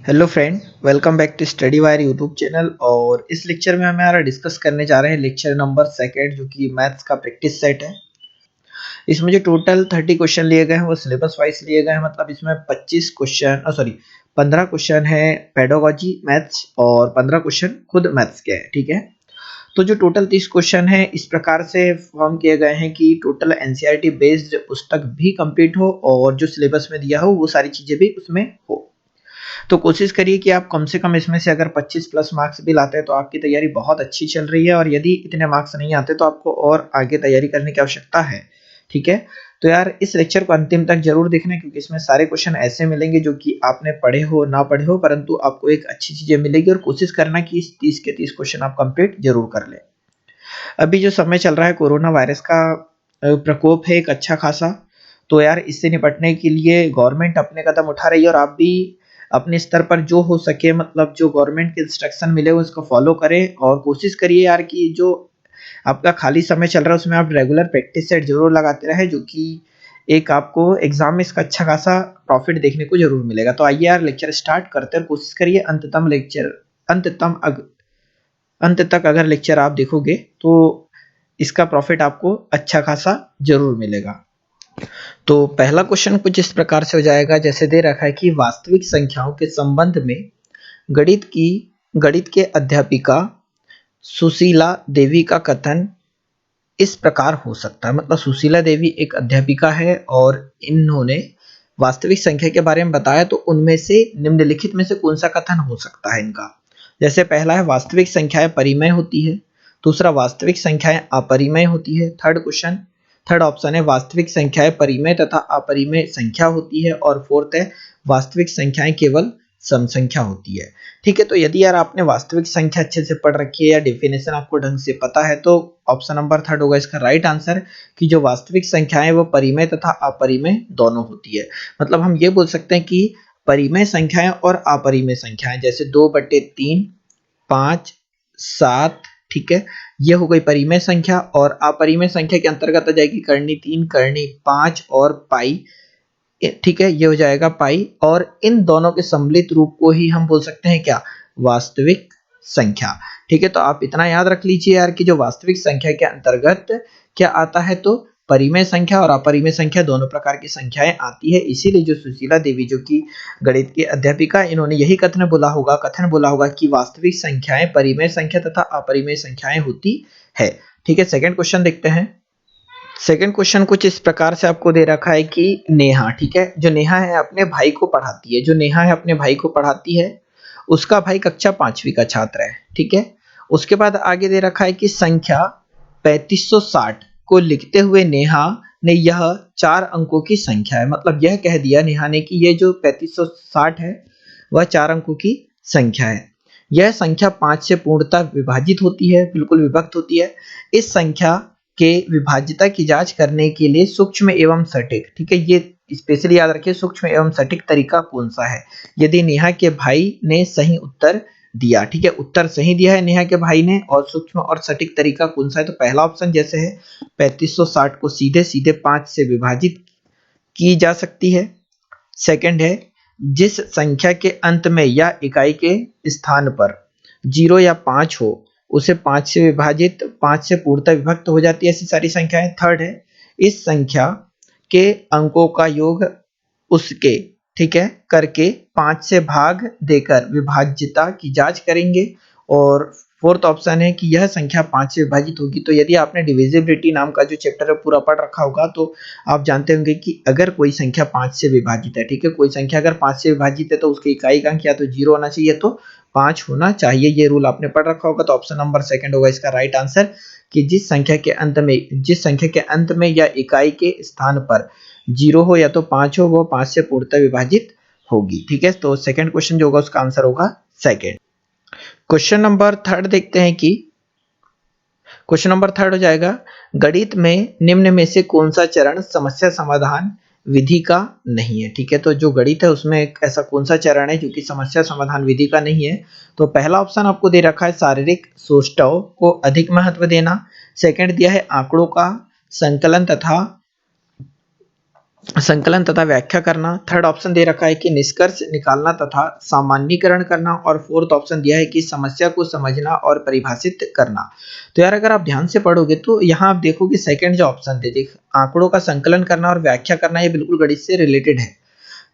Hello friend, welcome back to Study Wire YouTube channel. और इस lecture में हमारा डिस्कस करने जा रहे हैं लेक्चर नंबर सेकेंड, जो कि मैथ्स का प्रैक्टिस सेट है। इसमें जो टोटल 30 क्वेश्चन लिए गए हैं वो सिलेबस वाइज लिए गए हैं। मतलब इसमें 25 क्वेश्चन 15 क्वेश्चन है पेडागोजी मैथ्स और 15 क्वेश्चन खुद मैथ्स के हैं। ठीक है, तो जो टोटल 30 क्वेश्चन है इस प्रकार से फॉर्म किए गए हैं कि टोटल एनसीईआरटी बेस्ड पुस्तक भी कंप्लीट हो और जो सिलेबस में दिया हो वो सारी चीजें भी उसमें हो। तो कोशिश करिए कि आप कम से कम इसमें से अगर 25 प्लस मार्क्स भी लाते हैं तो आपकी तैयारी बहुत अच्छी चल रही है। और यदि इतने मार्क्स नहीं आते तो आपको और आगे तैयारी करने की आवश्यकता है। ठीक है, तो यार इस लेक्चर को अंतिम तक जरूर देखना, क्योंकि इसमें सारे क्वेश्चन ऐसे मिलेंगे जो कि आपने पढ़े हो ना पढ़े हो, परंतु आपको एक अच्छी चीजें मिलेगी। और कोशिश करना कि इस 30 के 30 क्वेश्चन आप कंप्लीट जरूर कर ले। अभी जो समय चल रहा है कोरोना वायरस का प्रकोप है एक अच्छा खासा। तो यार इससे निपटने के लिए गवर्नमेंट अपने कदम उठा रही है और आप भी अपने स्तर पर जो हो सके, मतलब जो गवर्नमेंट के इंस्ट्रक्शन मिले हो उसको फॉलो करें। और कोशिश करिए यार कि जो आपका खाली समय चल रहा है उसमें आप रेगुलर प्रैक्टिस सेट जरूर लगाते रहे, जो कि एक आपको एग्जाम में इसका अच्छा खासा प्रॉफिट देखने को जरूर मिलेगा। तो आइए यार लेक्चर स्टार्ट करते हैं। कोशिश करिए अंत तक अगर लेक्चर आप देखोगे तो इसका प्रॉफिट आपको अच्छा खासा जरूर मिलेगा। तो पहला क्वेश्चन कुछ इस प्रकार से हो जाएगा, जैसे दे रखा है कि वास्तविक संख्याओं के संबंध में गणित के अध्यापिका सुशीला देवी का कथन इस प्रकार हो सकता है। मतलब सुशीला देवी एक अध्यापिका है और इन्होंने वास्तविक संख्या के बारे में बताया, तो उनमें से निम्नलिखित में से कौन सा कथन हो सकता है इनका। जैसे पहला है वास्तविक संख्याएं परिमेय होती है, दूसरा वास्तविक संख्याएं अपरिमेय होती है, थर्ड ऑप्शन है वास्तविक संख्याएं परिमेय तथा अपरिमेय संख्या होती है, और फोर्थ है वास्तविक संख्याएं केवल सम संख्या होती है। ठीक है, तो यदि यार आपने वास्तविक संख्या अच्छे से पढ़ रखी है या डेफिनेशन आपको ढंग से पता है तो ऑप्शन नंबर थर्ड होगा इसका राइट आंसर, कि जो वास्तविक संख्याएं वो परिमेय तथा अपरिमेय दोनों होती है। मतलब हम ये बोल सकते हैं कि परिमेय संख्याएं और अपरिमेय संख्याएं, जैसे 2/3, 5, 7, ठीक है, ये हो गई परिमेय संख्या। और अपरिमेय संख्या के अंतर्गत आ जाएगी करनी 3, करनी 5 और पाई। ठीक है, ये हो जाएगा पाई। और इन दोनों के सम्मिलित रूप को ही हम बोल सकते हैं क्या, वास्तविक संख्या। ठीक है, तो आप इतना याद रख लीजिए यार कि जो वास्तविक संख्या के अंतर्गत क्या आता है, तो परिमेय संख्या और अपरिमेय संख्या दोनों प्रकार की संख्याएं आती है। इसीलिए जो सुशीला देवी जो कि गणित की अध्यापिका, इन्होंने यही कथन बोला होगा कि वास्तविक संख्याएं परिमेय संख्या तथा अपरिमेय संख्याएं होती है। ठीक है, सेकंड क्वेश्चन देखते हैं। सेकंड क्वेश्चन कुछ इस प्रकार से आपको दे रखा है कि नेहा, ठीक है, जो नेहा है अपने भाई को पढ़ाती है, उसका भाई कक्षा 5वीं का छात्र है। ठीक है, उसके बाद आगे दे रखा है कि संख्या 3560 को लिखते हुए नेहा ने यह 4 अंकों की संख्या है। मतलब यह कह दिया नेहा ने कि ये जो 3560 है वह 4 अंकों की संख्या है। यह संख्या 5 से पूर्णतः विभाजित होती है, बिल्कुल विभक्त होती है। इस संख्या के विभाज्यता की जांच करने के लिए सूक्ष्म एवं सटीक, ठीक है, ये स्पेशली याद रखिए, सूक्ष्म एवं सटीक तरीका कौन सा है। यदि नेहा के भाई ने सही उत्तर दिया, ठीक है, उत्तर सही दिया है नेहा के भाई ने, और सूक्ष्म और सटीक तरीका कौन सा है, तो पहला ऑप्शन जैसे है 3560 को सीधे सीधे 5 से विभाजित की जा सकती है। सेकंड है जिस संख्या के अंत में या इकाई के स्थान पर 0 या 5 हो उसे 5 से विभाजित 5 से पूर्णतः विभक्त हो जाती है ऐसी सारी संख्याएं। थर्ड है इस संख्या के अंकों का योग उसके, ठीक है, करके 5 से भाग देकर विभाज्यता की जांच करेंगे। और फोर्थ ऑप्शन है कि यह संख्या 5 से विभाजित होगी। तो यदि आपने डिविजिबिलिटी नाम का जो चैप्टर है पूरा पढ़ रखा होगा तो आप जानते होंगे कि अगर कोई संख्या 5 से विभाजित है, ठीक है, कोई संख्या अगर 5 से विभाजित है तो उसके इकाई का अंक या तो 0 होना चाहिए तो 5 होना चाहिए। ये रूल आपने पढ़ रखा होगा। तो ऑप्शन नंबर सेकंड होगा इसका राइट आंसर, कि जिस संख्या के अंत में या इकाई के स्थान पर 0 हो या तो 5 हो, वो 5 से पूर्णतः विभाजित होगी। ठीक है, तो सेकंड क्वेश्चन जो होगा उसका आंसर होगा सेकंड। क्वेश्चन नंबर थर्ड देखते हैं कि क्वेश्चन नंबर थर्ड हो जाएगा गणित में निम्न में से कौन सा चरण समस्या समाधान विधि का नहीं है। ठीक है, तो जो गणित है उसमें एक ऐसा कौन सा चरण है जो कि समस्या समाधान विधि का नहीं है। तो पहला ऑप्शन आपको दे रखा है शारीरिक सौष्ठव को अधिक महत्व देना। सेकंड दिया है आंकड़ों का संकलन तथा संकलन तथा व्याख्या करना। थर्ड ऑप्शन दे रखा है कि निष्कर्ष निकालना तथा सामान्यीकरण करना, और फोर्थ ऑप्शन दिया है कि समस्या को समझना और परिभाषित करना। तो यार अगर आप ध्यान से पढ़ोगे तो यहाँ आप देखोगे सेकंड जो ऑप्शन थे, देख आंकड़ों का संकलन करना और व्याख्या करना, ये बिल्कुल गणित से रिलेटेड है।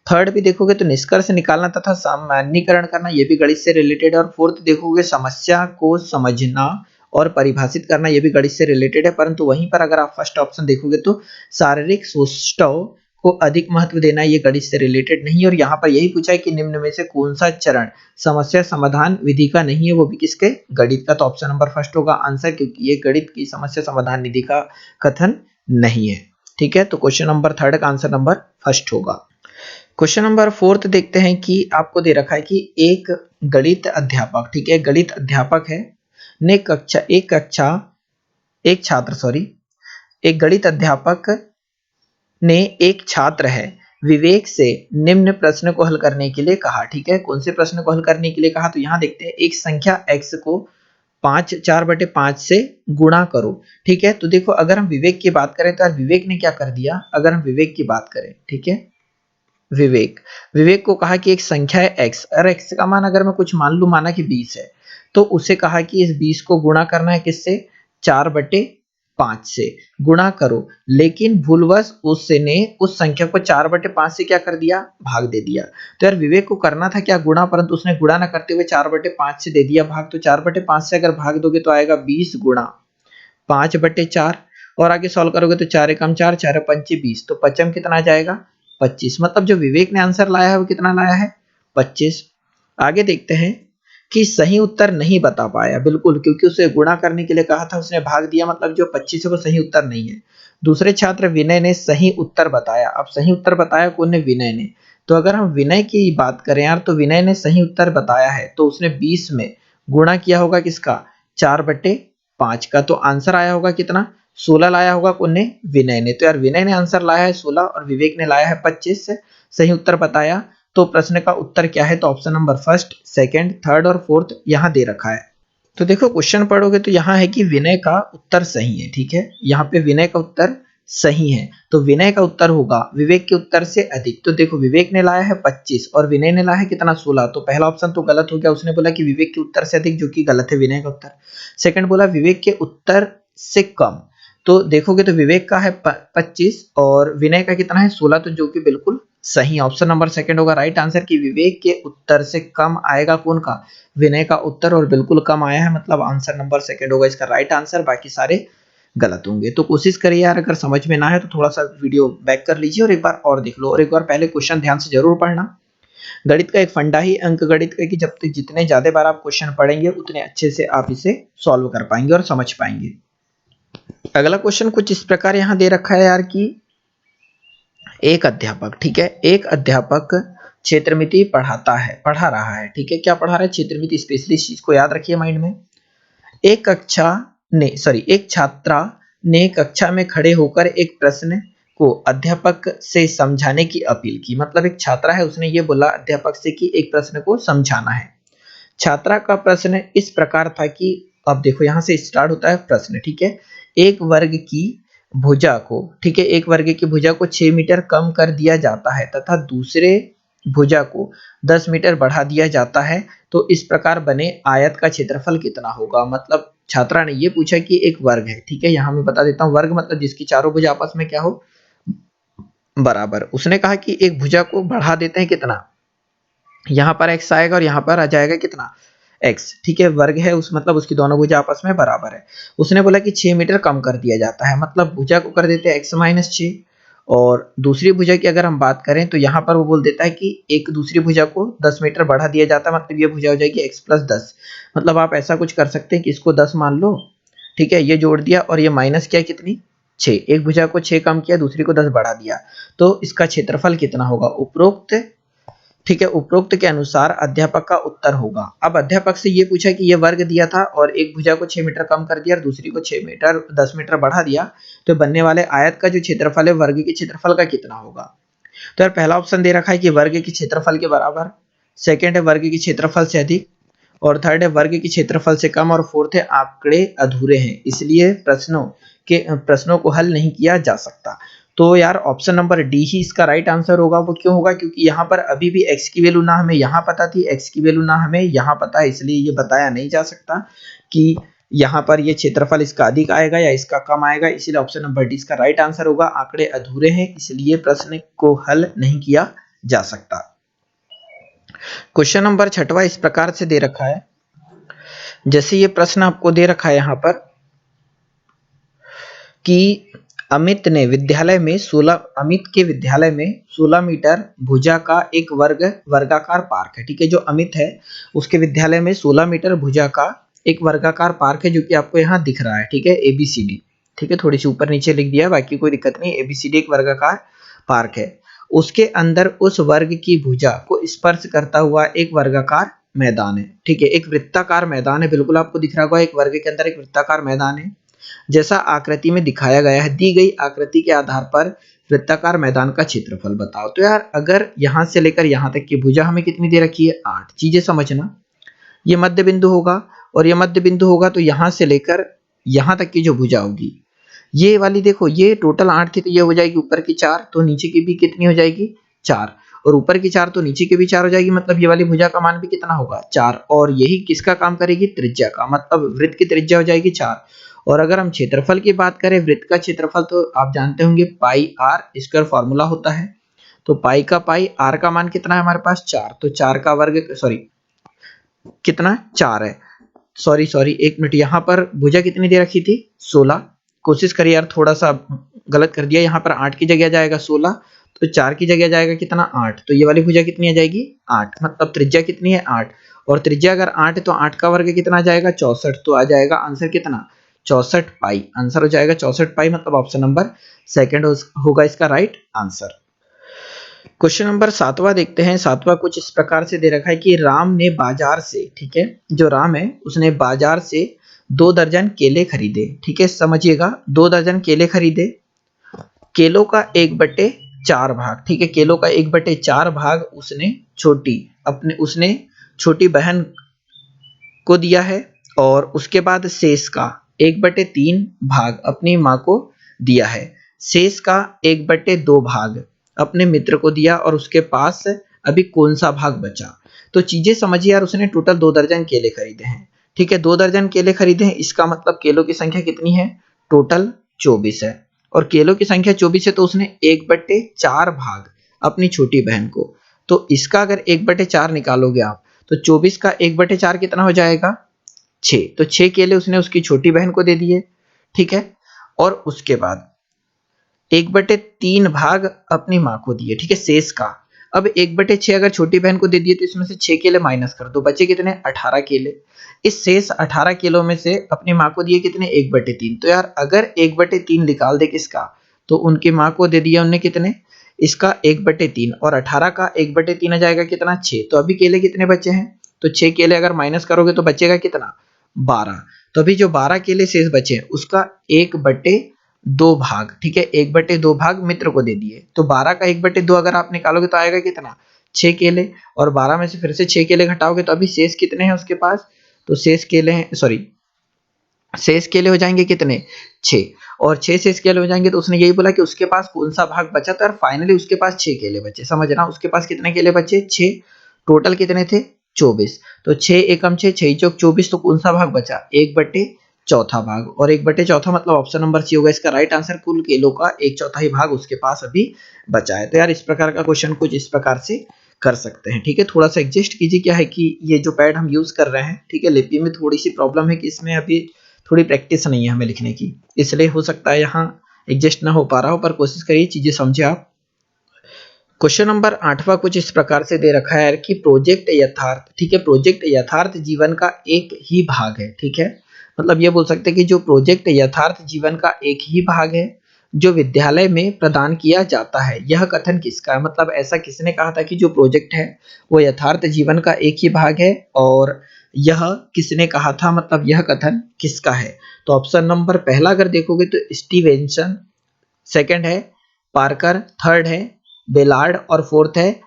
थर्ड भी देखोगे तो निष्कर्ष निकालना तथा सामान्यीकरण करना, ये भी गणित से रिलेटेड है। और फोर्थ देखोगे समस्या को समझना और परिभाषित करना, ये भी गणित से रिलेटेड है। परंतु वहीं पर अगर आप फर्स्ट ऑप्शन देखोगे तो शारीरिक सौष्ठव को अधिक महत्व देना, ये गणित से रिलेटेड नहीं है। और यहाँ पर यही पूछा है कि निम्न में से कौन सा चरण समस्या समाधान विधि का नहीं है, वो भी किसके, गणित का। तो ऑप्शन नंबर फर्स्ट होगा आंसर, क्योंकि ये गणित की समस्या समाधान विधि का कथन नहीं है। ठीक है, तो क्वेश्चन नंबर थर्ड का आंसर नंबर फर्स्ट होगा। क्वेश्चन नंबर फोर्थ देखते हैं कि आपको दे रखा है कि एक गणित अध्यापक, ठीक है, गणित अध्यापक है ने एक गणित अध्यापक ने एक छात्र है विवेक से निम्न प्रश्न को हल करने के लिए कहा। ठीक है, कौन से प्रश्न को हल करने के लिए कहा, तो यहाँ देखते हैं एक संख्या x को 4/5 से गुणा करो। ठीक है, तो देखो अगर हम विवेक की बात करें तो यार विवेक ने क्या कर दिया, अगर हम विवेक की बात करें, ठीक है, विवेक को कहा कि एक संख्या है x, और x का मान अगर मैं कुछ मान लूं, माना कि 20 है, तो उसे कहा कि इस 20 को गुणा करना है किससे, 4/5 से गुणा करो। लेकिन भूलवश उसने उस संख्या को 4/5 से क्या कर दिया, भाग दे दिया। तो यार विवेक को करना था क्या, गुणा, परंतु उसने गुणा ना करते हुए 4/5 से दे दिया भाग। तो 4/5 से अगर भाग दोगे तो आएगा 20 गुणा 5/4, और आगे सॉल्व करोगे तो 4 एकम 4, 4 पंचे 20, तो पचम कितना आ जाएगा, 25। मतलब जो विवेक ने आंसर लाया है वो कितना लाया है, 25। आगे देखते हैं कि सही उत्तर नहीं बता पाया, बिल्कुल, क्योंकि उसे गुणा करने के लिए कहा था, उसने भाग दिया, मतलब जो 25 है वो सही उत्तर नहीं है। दूसरे छात्र विनय ने सही उत्तर बताया। अब सही उत्तर बताया कौन ने, विनय ने। तो अगर हम विनय की बात करें यार, तो विनय ने सही उत्तर बताया है, तो उसने 20 में गुणा किया होगा किसका, 4/5 का। तो आंसर आया होगा कितना, 16 लाया होगा कौन ने, विनय ने। तो यार विनय ने आंसर लाया है 16 और विवेक ने लाया है 25 से सही उत्तर बताया। तो प्रश्न का उत्तर क्या है, तो option number first, second, third और फोर्थ यहाँ दे रखा है। तो देखो क्वेश्चन पढ़ोगे तो यहाँ है कि विनय का उत्तर सही है। ठीक है, यहाँ पे विनय का उत्तर सही है, तो विनय का उत्तर होगा विवेक के उत्तर से अधिक। तो देखो विवेक ने लाया है 25 और विनय ने लाया है कितना, 16। तो पहला ऑप्शन तो गलत हो गया, उसने बोला कि विवेक के उत्तर से अधिक, जो कि गलत है, विनय का उत्तर। सेकंड बोला विवेक के उत्तर से कम, तो देखोगे तो विवेक का है 25 और विनय का कितना है, 16, तो जो कि बिल्कुल सही। ऑप्शन नंबर सेकंड होगा राइट आंसर, कि विवेक के उत्तर से कम आएगा कौन का, विनय का उत्तर, और बिल्कुल कम आया है, मतलब आंसर नंबर सेकंड होगा इसका राइट आंसर, बाकी सारे गलत होंगे। तो कोशिश करिए यार, अगर समझ में ना है तो थोड़ा सा वीडियो बैक कर लीजिए और एक बार और देख लो, और एक बार पहले क्वेश्चन ध्यान से जरूर पढ़ना। गणित का एक फंडा ही अंक गणित का कि जब तक जितने ज्यादा बार आप क्वेश्चन पढ़ेंगे उतने अच्छे से आप इसे सॉल्व कर पाएंगे और समझ पाएंगे। अगला क्वेश्चन कुछ इस प्रकार यहाँ दे रखा है यार कि एक अध्यापक, ठीक है, एक अध्यापक क्षेत्रमिति पढ़ा रहा है। ठीक है, क्या पढ़ा रहा है, क्षेत्रमिति, स्पेशली इस चीज को याद रखिए माइंड में। एक छात्रा ने कक्षा में खड़े होकर एक प्रश्न को अध्यापक से समझाने की अपील की। मतलब एक छात्रा है, उसने ये बोला अध्यापक से कि एक प्रश्न को समझाना है। छात्रा का प्रश्न इस प्रकार था कि, अब देखो यहां से स्टार्ट होता है प्रश्न, ठीक है, एक वर्ग की भुजा को, ठीक है, एक वर्ग की भुजा को 6 मीटर कम कर दिया जाता है तथा दूसरे भुजा को 10 मीटर बढ़ा दिया जाता है, तो इस प्रकार बने आयत का क्षेत्रफल कितना होगा। मतलब छात्रा ने ये पूछा कि एक वर्ग है, ठीक है, यहां मैं बता देता हूं, वर्ग मतलब जिसकी चारों भुजा आपस में क्या हो, बराबर। उसने कहा कि एक भुजा को बढ़ा देते हैं कितना, यहां पर x आएगा और यहां पर आ जाएगा कितना, x, ठीक है, वर्ग है उस, मतलब उसकी दोनों भुजा आपस में बराबर है। उसने बोला कि 6 मीटर कम कर दिया जाता है, मतलब भुजा को कर देते हैं x-6, और दूसरी भुजा की अगर हम बात करें तो यहाँ पर वो बोल देता है कि एक दूसरी भुजा को 10 मीटर बढ़ा दिया जाता है, मतलब ये भुजा हो जाएगी x+10। मतलब आप ऐसा कुछ कर सकते हैं कि इसको 10 मान लो, ठीक है, ये जोड़ दिया और ये माइनस किया कितनी, 6, एक भुजा को 6 कम किया, दूसरी को 10 बढ़ा दिया, तो इसका क्षेत्रफल कितना होगा, उपरोक्त, ठीक है, उपरोक्त के अनुसार अध्यापक का उत्तर होगा। अब अध्यापक से ये पूछा कि ये वर्ग दिया था और एक भुजा को 6 मीटर कम कर दिया और दूसरी को 10 मीटर बढ़ा दिया, तो बनने वाले आयत का जो क्षेत्रफल है वर्ग के क्षेत्रफल का कितना होगा। तो यार पहला ऑप्शन दे रखा है कि वर्ग के क्षेत्रफल के बराबर, सेकंड है वर्ग के क्षेत्रफल से अधिक, और थर्ड है वर्ग के क्षेत्रफल से कम, और फोर्थ है आंकड़े अधूरे हैं इसलिए प्रश्नों को हल नहीं किया जा सकता। तो यार ऑप्शन नंबर डी ही इसका राइट आंसर होगा। वो क्यों होगा? क्योंकि यहाँ पर अभी भी x की वैल्यू ना हमें यहाँ पता थी, x की वैल्यू ना हमें यहाँ पता है, इसलिए ये बताया नहीं जा सकता कि यहाँ पर ये क्षेत्रफल इसका अधिक आएगा या इसका कम आएगा, इसीलिए ऑप्शन नंबर डी इसका राइट आंसर होगा। आंकड़े अधूरे हैं, इसलिए प्रश्न को हल नहीं किया जा सकता। क्वेश्चन नंबर 6वां इस प्रकार से दे रखा है, जैसे ये प्रश्न आपको दे रखा है यहाँ पर कि अमित के विद्यालय में 16 मीटर भुजा का एक वर्गाकार पार्क है। ठीक है, जो अमित है उसके विद्यालय में 16 मीटर भुजा का एक वर्गाकार पार्क है, जो कि आपको यहाँ दिख रहा है। ठीक है, ABCD। ठीक है, थोड़ी सी ऊपर नीचे लिख दिया, बाकी कोई दिक्कत नहीं। ABCD एक वर्गाकार पार्क है, उसके अंदर उस वर्ग की भुजा को स्पर्श करता हुआ एक वर्गाकार मैदान है। ठीक है, एक वृत्ताकार मैदान है, बिल्कुल आपको दिख रहा होगा, एक वर्ग के अंदर एक वृत्ताकार मैदान है जैसा आकृति में दिखाया गया है। दी गई आकृति के आधार पर वृत्ताकार मैदान का क्षेत्रफल बताओ। तो यार अगर यहां से लेकर यहां तक की भुजा हमें कितनी दे रखी है? 8। चीजें समझना, ये मध्य बिंदु होगा और ये मध्य बिंदु होगा, तो यहां से लेकर यहां तक की जो भुजा होगी ये वाली, देखो ये टोटल 8 थी, तो ये हो जाएगी ऊपर की 4, तो नीचे की भी कितनी हो जाएगी? 4, और ऊपर की 4 तो नीचे की भी 4 हो जाएगी, मतलब ये वाली भुजा का मान भी कितना होगा? 4। और यही किसका काम करेगी? त्रिज्या का, मतलब वृत्त की त्रिज्या हो जाएगी 4। और अगर हम क्षेत्रफल की बात करें, वृत्त का क्षेत्रफल तो आप जानते होंगे पाई आर स्क्वायर फॉर्मूला होता है, तो पाई का पाई, आर का मान कितना है हमारे पास? 4, तो 4 का वर्ग, सॉरी कितना? 4 है, सॉरी एक मिनट, यहाँ पर भुजा कितनी दे रखी थी? 16। कोशिश करिए यार, थोड़ा सा गलत कर दिया, यहाँ पर 8 की जगह जाएगा 16, तो 4 की जगह जाएगा कितना? 8, तो ये वाली भुजा कितनी आ जाएगी? 8, मतलब त्रिज्या कितनी है? 8, और त्रिज्या अगर 8 है तो 8 का वर्ग कितना आ जाएगा? 64, तो आ जाएगा आंसर कितना? 64 पाई, आंसर हो जाएगा 64 पाई, मतलब ऑप्शन नंबर सेकंड होगा इसका राइट आंसर। क्वेश्चन नंबर 7वां देखते हैं। 7वां कुछ इस प्रकार से दे रखा है कि राम ने बाजार से, ठीक है, जो राम है उसने बाजार से 2 दर्जन केले खरीदे। ठीक है, समझिएगा, 2 दर्जन केले खरीदे, केलों का 1/4 भाग, ठीक है, केलों का 1/4 भाग उसने छोटी बहन को दिया है, और उसके बाद शेष का 1/3 भाग अपनी माँ को दिया है, शेष का 1/2 भाग अपने मित्र को दिया, और उसके पास अभी कौन सा भाग बचा? तो चीजें समझिए यार, उसने टोटल 2 दर्जन केले खरीदे हैं। ठीक है, 2 दर्जन केले खरीदे हैं, इसका मतलब केलों की संख्या कितनी है? टोटल 24 है, और केलों की संख्या 24 है, तो उसने 1/4 भाग अपनी छोटी बहन को, तो इसका अगर 1/4 निकालोगे आप, तो 24 का 1/4 कितना हो जाएगा? 6, तो 6 केले उसने उसकी छोटी बहन को दे दिए। ठीक है, और उसके बाद 1/3 भाग अपनी माँ को दिए। ठीक है, शेष का, अब 1/6 अगर छोटी बहन को दे दिए, तो इसमें से 6 केले माइनस कर दो, बचे कितने? 18 केले। इस शेष 18 किलो में से अपनी माँ को दिए कितने? 1/3। तो यार अगर 1/3 निकाल दे किसका, तो उनकी माँ को दे दिया उनने कितने? इसका 1/3, और 18 का 1/3 आ जाएगा कितना? 6। तो अभी केले कितने बचे हैं? तो 6 केले अगर माइनस करोगे तो बचेगा कितना? 12। तो अभी जो 12 केले शेष बचे हैं उसका 1/2 भाग, ठीक है, 1/2 भाग मित्र को दे दिए, तो 12 का 1/2 अगर आप निकालोगे तो आएगा कितना? 6 केले, और 12 में से फिर से 6 केले घटाओगे तो अभी शेष कितने हैं उसके पास? तो शेष केले हैं, सॉरी शेष केले हो जाएंगे कितने? 6, और 6 शेष केले हो जाएंगे, तो उसने यही बोला कि उसके पास कौन सा भाग बचा, तो यार फाइनली उसके पास 6 केले बचे। समझना, उसके पास कितने केले बचे? 6, टोटल कितने थे? 24, तो 6 एकम 6, 6 चौक 24, तो कौन सा भाग बचा? 1/4 भाग, और 1/4 मतलब ऑप्शन नंबर सी होगा इसका राइट आंसर। कुल केलों का 1/4 भाग उसके पास अभी बचा है। तो यार इस प्रकार का क्वेश्चन कुछ इस प्रकार से कर सकते हैं। ठीक है, थोड़ा सा एडजस्ट कीजिए, क्या है कि ये जो पैड हम यूज कर रहे हैं, ठीक है, लिपि में थोड़ी सी प्रॉब्लम है कि इसमें अभी थोड़ी प्रैक्टिस नहीं है हमें लिखने की, इसलिए हो सकता है यहाँ एडजस्ट ना हो पा रहा हो, पर कोशिश करिए चीजें समझे आप। क्वेश्चन नंबर 8वां कुछ इस प्रकार से दे रखा है कि प्रोजेक्ट यथार्थ, ठीक है, प्रोजेक्ट यथार्थ जीवन का एक ही भाग है। ठीक है, मतलब ये बोल सकते हैं कि जो प्रोजेक्ट यथार्थ जीवन का एक ही भाग है जो विद्यालय में प्रदान किया जाता है, यह कथन किसका है? मतलब ऐसा किसने कहा था कि जो प्रोजेक्ट है वो यथार्थ जीवन का एक ही भाग है, और यह किसने कहा था, मतलब यह कथन किसका है? तो ऑप्शन नंबर पहला अगर देखोगे तो स्टीवेंसन, सेकंड है पार्कर, थर्ड है बेलार्ड, और फोर्थ है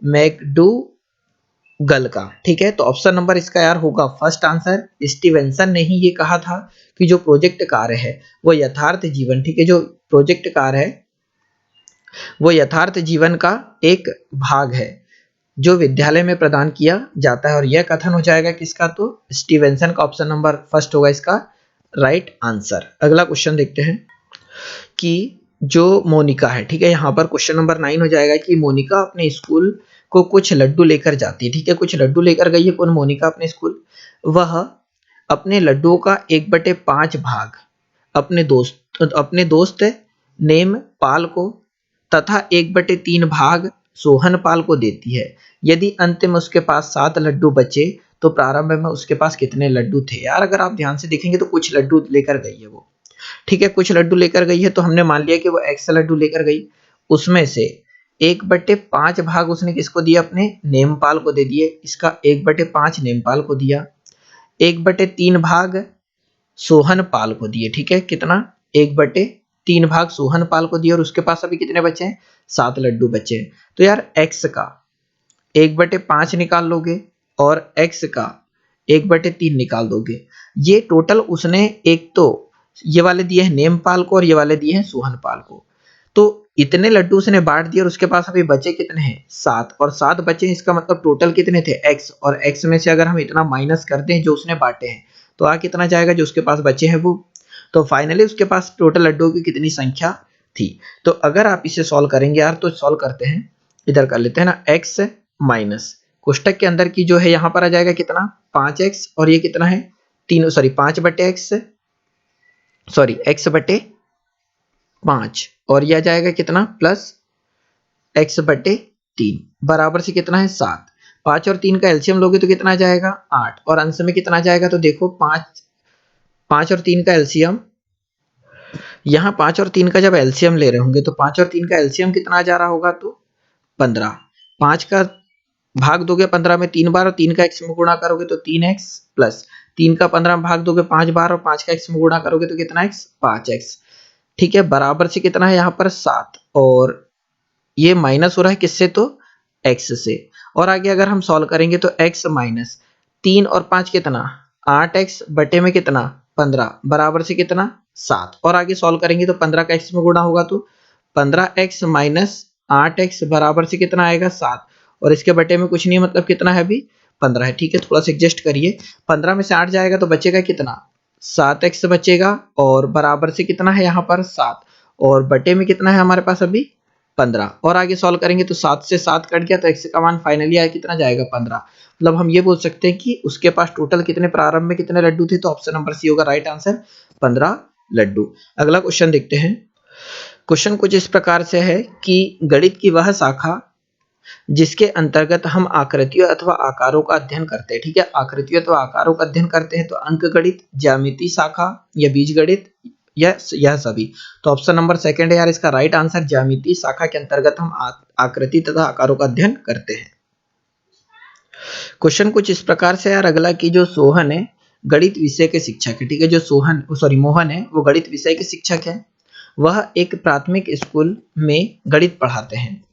मैकडूगल का। ठीक है, तो ऑप्शन नंबर इसका यार होगा फर्स्ट आंसर। स्टीवेंसन ने ही ये कहा था कि जो प्रोजेक्ट कार्य है वो यथार्थ जीवन, ठीक है, जो प्रोजेक्ट कार्य है वो यथार्थ जीवन का एक भाग है जो विद्यालय में प्रदान किया जाता है। और यह कथन हो जाएगा किसका, तो स्टीवेंसन का। ऑप्शन नंबर फर्स्ट होगा इसका राइट आंसर। अगला क्वेश्चन देखते हैं कि जो मोनिका है, ठीक है, यहाँ पर क्वेश्चन नंबर 9 हो जाएगा कि मोनिका अपने स्कूल को कुछ लड्डू लेकर जाती है, ठीक है, कुछ लड्डू लेकर गई है कौन, मोनिका अपने स्कूल। वह अपने लड्डुओं का 1/5 भाग अपने दोस्त नेम पाल को तथा 1/3 भाग सोहन पाल को देती है। यदि अंत में उसके पास 7 लड्डू बचे तो प्रारंभ में उसके पास कितने लड्डू थे। यार अगर आप ध्यान से देखेंगे तो कुछ लड्डू लेकर गई है वो, ठीक है, कुछ लड्डू लेकर गई है, तो हमने मान लिया कि वो x लड्डू लेकर गई, उसमें से 1/5 भाग उसने किसको दिया, अपने नेमपाल को दे दिए। इसका 1/5 नेमपाल को दिया, 1/3 भाग सोहन पाल को दिए, ठीक है, कितना 1/3 भाग सोहन पाल को दिया। और उसके पास अभी कितने बचे हैं, 7 लड्डू बचे हैं। तो यार x का 1/5 निकाल लोगे और x का 1/3 निकाल दोगे। ये टोटल उसने एक तो ये वाले दिए हैं नेमपाल को और ये वाले दिए हैं सोहनपाल को, तो इतने लड्डू उसने बांट दिए और उसके पास अभी बचे कितने हैं, 7, और 7 बचे, इसका मतलब टोटल कितने थे x, और x में से अगर हम इतना माइनस करते हैं जो उसने बांटे हैं तो आ कितना जाएगा, जो उसके पास बचे हैं वो। तो फाइनली उसके पास टोटल लड्डुओं की कितनी संख्या थी। तो अगर आप इसे सॉल्व करेंगे यार, तो सॉल्व करते हैं, इधर कर लेते हैं ना, x माइनस कोष्टक के अंदर की जो है यहाँ पर आ जाएगा कितना 5x, और ये कितना है 3, सॉरी 5/x, सॉरी x/5, और यह जाएगा कितना प्लस x/3 बराबर से कितना है 7। 5 और 3 का एलसीएम लोगे तो कितना जाएगा 8, और अंश में कितना जाएगा, तो देखो 5 और 3 का एलसीएम, यहाँ 5 और 3 का जब एलसीएम ले रहे होंगे तो 5 और 3 का एलसीएम कितना जा रहा होगा, तो 15। 5 का भाग दोगे 15 में 3 बार और 3 का x में गुणा करोगे तो 3x, प्लस 3 का 15 में भाग दोगे 5 बार और 5 का x में गुणा करोगे तो कितना x, 5x, ठीक है, बराबर से कितना है यहाँ पर 7, और ये माइनस हो रहा है किससे, तो x से। और आगे अगर हम सॉल्व करेंगे तो x माइनस 3 और 5 कितना 8x बटे में कितना 15 बराबर से कितना 7, और आगे सॉल्व करेंगे तो 15 का x में गुणा होगा तो 15x माइनस 8x बराबर से कितना आएगा 7, और इसके बटे में कुछ नहीं, मतलब कितना है अभी 15 है, ठीक है, थोड़ा सा एडजस्ट करिए। 15 में से 8 जाएगा तो बचेगा कितना 7x बचेगा, और बराबर से कितना है यहाँ पर 7, और बटे में कितना है हमारे पास अभी 15, और आगे सॉल्व करेंगे तो 7 से 7 कट गया तो x का मान फाइनली आया कितना जाएगा 15। मतलब हम ये बोल सकते हैं कि उसके पास टोटल कितने प्रारंभ में कितने लड्डू थे, तो ऑप्शन नंबर सी होगा राइट आंसर 15 लड्डू। अगला क्वेश्चन देखते हैं। क्वेश्चन कुछ इस प्रकार से है कि गणित की वह शाखा जिसके अंतर्गत हम आकृतियों अथवा आकारों का अध्ययन करते हैं, ठीक है, आकृतियों अथवा आकारों का अध्ययन करते हैं, तो अंक गणित, ज्यामिति शाखा या बीज गणित, यह सभी। तो ऑप्शन नंबर सेकंड है यार इसका राइट आंसर, ज्यामिति शाखा के अंतर्गत हम आकृति तथा आकारों का अध्ययन करते हैं। क्वेश्चन कुछ इस प्रकार से यार अगला की जो सोहन है गणित विषय के शिक्षक है, ठीक है, जो मोहन है वो गणित विषय के शिक्षक है। वह एक प्राथमिक स्कूल में गणित पढ़ाते हैं।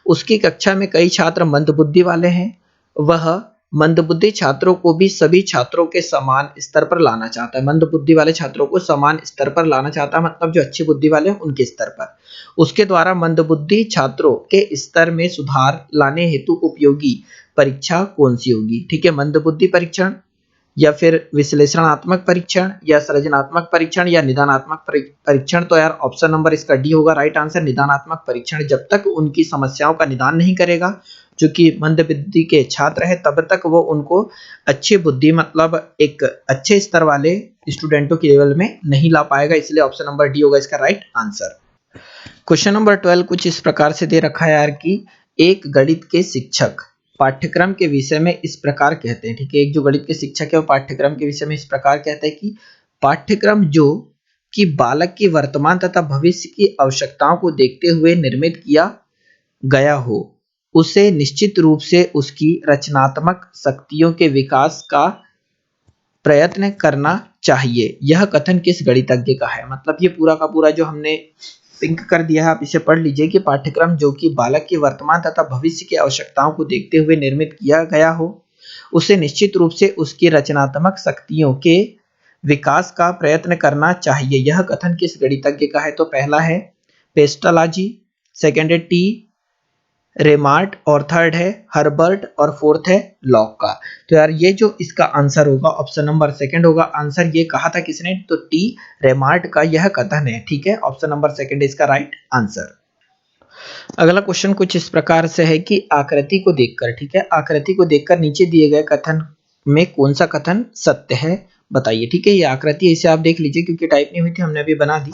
उसकी कक्षा में कई छात्र मंदबुद्धि वाले हैं। वह मंदबुद्धि छात्रों को भी सभी छात्रों के समान स्तर पर लाना चाहता है। मंदबुद्धि वाले छात्रों को समान स्तर पर लाना चाहता है, मतलब जो अच्छी बुद्धि वाले हैं उनके स्तर पर। उसके द्वारा मंदबुद्धि छात्रों के स्तर में सुधार लाने हेतु उपयोगी परीक्षा कौन सी होगी, ठीक है, मंदबुद्धि परीक्षण या फिर विश्लेषणात्मक परीक्षण या सृजनात्मक परीक्षण या निदानात्मक परीक्षण। तो यार ऑप्शन नंबर इसका डी होगा राइट आंसर, निदानात्मक परीक्षण। जब तक उनकी समस्याओं का निदान नहीं करेगा जो कि मंदबुद्धि के छात्र है, तब तक वो उनको अच्छी बुद्धि, मतलब एक अच्छे स्तर वाले स्टूडेंटों के लेवल में नहीं ला पाएगा, इसलिए ऑप्शन नंबर डी होगा इसका राइट आंसर। क्वेश्चन नंबर 12 कुछ इस प्रकार से दे रखा है यार कि एक गणित के शिक्षक पाठ्यक्रम के विषय में इस प्रकार कहते हैं, ठीक है, एक जो गणित के शिक्षक है वो पाठ्यक्रम के विषय में इस प्रकार कहते हैं कि पाठ्यक्रम जो कि बालक की वर्तमान तथा भविष्य की आवश्यकताओं को देखते हुए निर्मित किया गया हो, उसे निश्चित रूप से उसकी रचनात्मक शक्तियों के विकास का प्रयत्न करना चाहिए। यह कथन किस गणितज्ञ का है, मतलब ये पूरा का पूरा जो हमने पिंक कर दिया है, आप इसे पढ़ लीजिए कि पाठ्यक्रम जो कि बालक की वर्तमान तथा भविष्य की आवश्यकताओं को देखते हुए निर्मित किया गया हो, उसे निश्चित रूप से उसकी रचनात्मक शक्तियों के विकास का प्रयत्न करना चाहिए, यह कथन किस गणितज्ञ का है? तो पहला है पेस्टलाजी, सेकंड है टी रेमार्ट और थर्ड है हर्बर्ट और फोर्थ है लॉक का। तो यार ये जो इसका आंसर होगा ऑप्शन नंबर सेकंड होगा। आंसर ये कहा था किसने? तो टी रेमार्ट का यह कथन है, ठीक है। ऑप्शन नंबर सेकंड इसका राइट आंसर। अगला क्वेश्चन कुछ इस प्रकार से है कि आकृति को देखकर, ठीक है, आकृति को देखकर नीचे दिए गए कथन में कौन सा कथन सत्य है बताइए, ठीक है। ये आकृति इसे आप देख लीजिए क्योंकि टाइप नहीं हुई थी, हमने अभी बना दी।